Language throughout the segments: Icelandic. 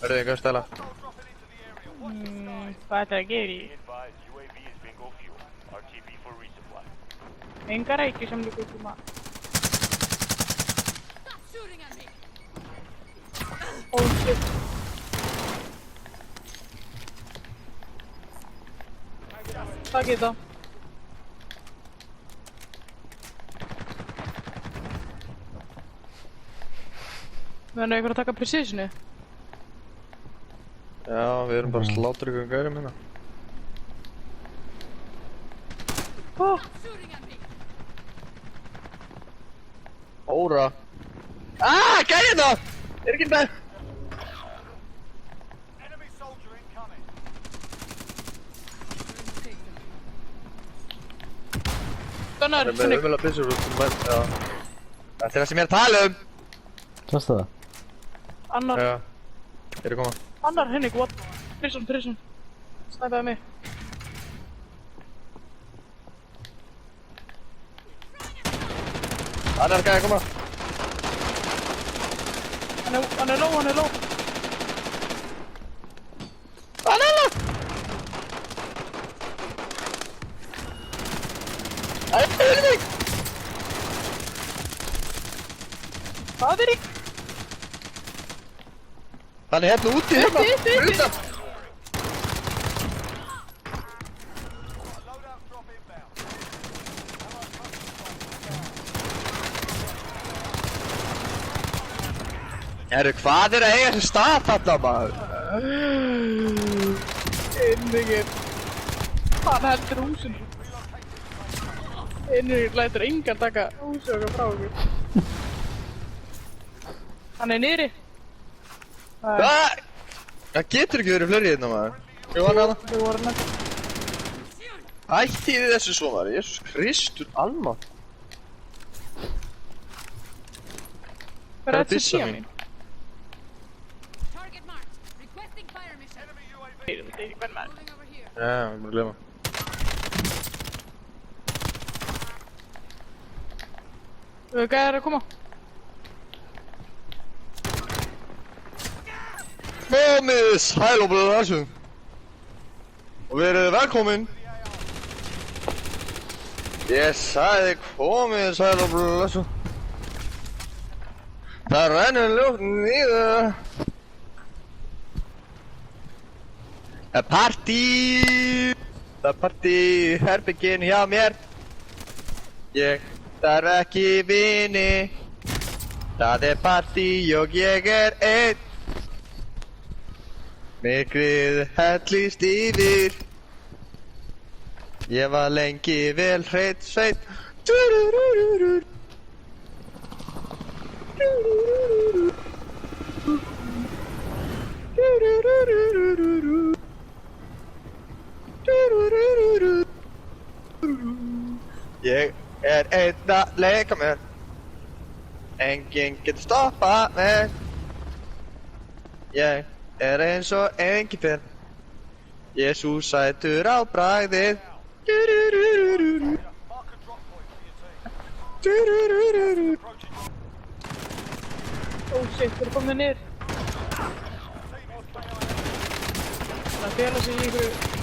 Verðið ykkur að stela. Hvað ætlaði að gera í? Enga reiki sem líka út maður. Oh shit. Takk þetta. Verður ykkur að taka precisioni? Já, við erum bara að slátra ykkur gærum hérna. Óra. Gæði þetta! Ekki með! Gunnar, Það er með Sonic. umöðlega byssur út um vært, já. Þetta er það sem ég er að tala um! Sástu það? Annar, Já. Þeir eru koma. annar, Henrik, what? Prison. Snæpaði mig. Annar gæði að koma. Hann er low. Annar! Æ, mig! Hvað er í? Hann er hérna úti hérna! Utan! Herru, hvað er að eiga þessi stað þarna maður? Inningin. Hann heldur húsinu. Inningin lætur engan taka húsinu okkar frá okkur. Hann er niðri. Það getur ekki verið fleiri hérna maður. Jú, hann er það. Þau voru nætt. Ættið þið þessu svo maður, Jesús Kristur almátt. Hvað er þetta byssa síðan mín? mín? Það er ekki hvern maður. Já, ég er búin að glemma. Þú veist hvað er að koma? Komið sæl og blessuð. Og verið velkomin. Ég sagði komið sæl og blessuð. Það rennur ljóftin niður. Það er partí. Það er partí í herbygginu hjá mér. Ég þarf ekki vini. Það er partí og ég er einn. Myrkrið hellist yfir. Ég var lengi vel hreitt sveit. Ég er einn að leika mér. Enginn getur stoppað mig. Ég er eins og enginn fyrr. Ég er svo sætur á bragðið. Oh shit, þeir eru komið niður. Það fela sig í ykkur.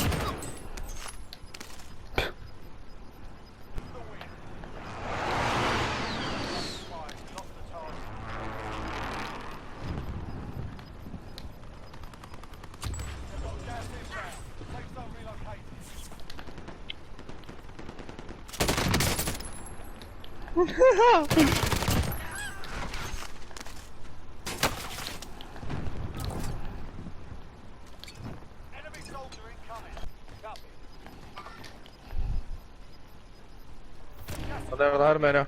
Það er það meira.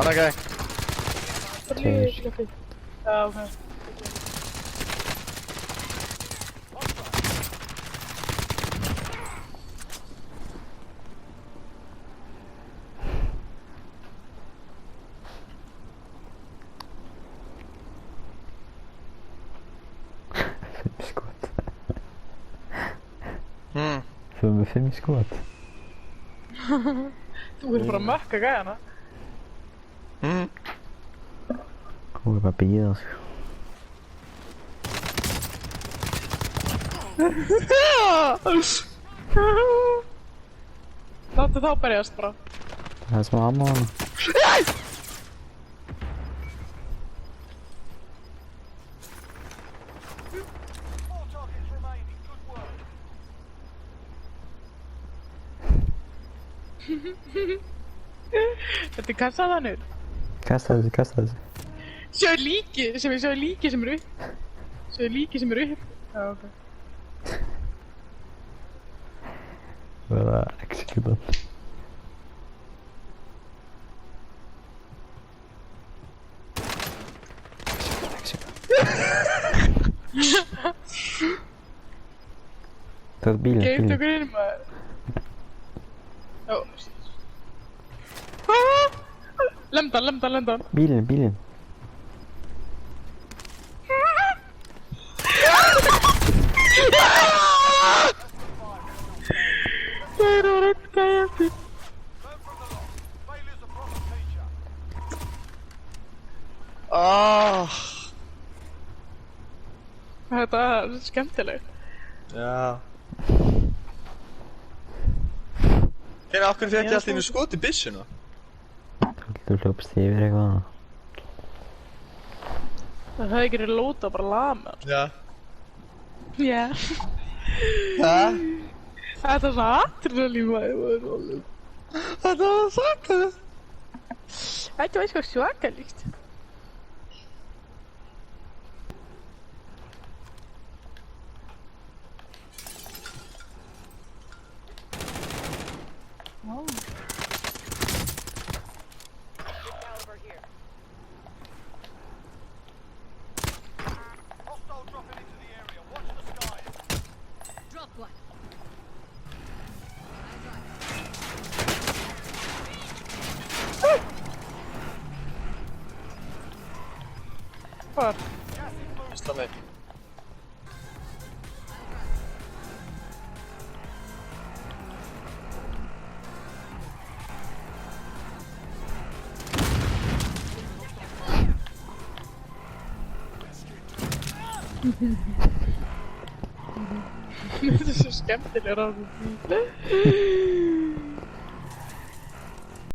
Anna gæg. Já, ok. Þú með 5 skot. Þú verður bara að mökka gæðana. Hún er bara að bíða sko. Láttu þá berjast bara. Það er smá ammo á hana. Þetta er kassaðanur. Kasta þessu, kasta þessu. Sjáðu líki sem er upp. Sjáðu líki sem er upp. Já, ok. Verða executan. Það er bílinn, Geimt bílinn. okkur inn maður. Ó, shit. Lemdan. Bílinn, bílinn. Það er orðið gæti. Þetta er skemmtilegt. Já. Hérna, okkur fekk ég alltaf inn í skot í byssuna. Þú hljópst yfir eitthvað. Það hefði ekki verið lóta bara lama. Já. Já. Hæ? Þetta er svona adrenalín maður. Þetta var svakalegt. Þetta var eitthvað svakalegt. Hvar? Vist það mig. Þetta er svo skemmtilega ráðum.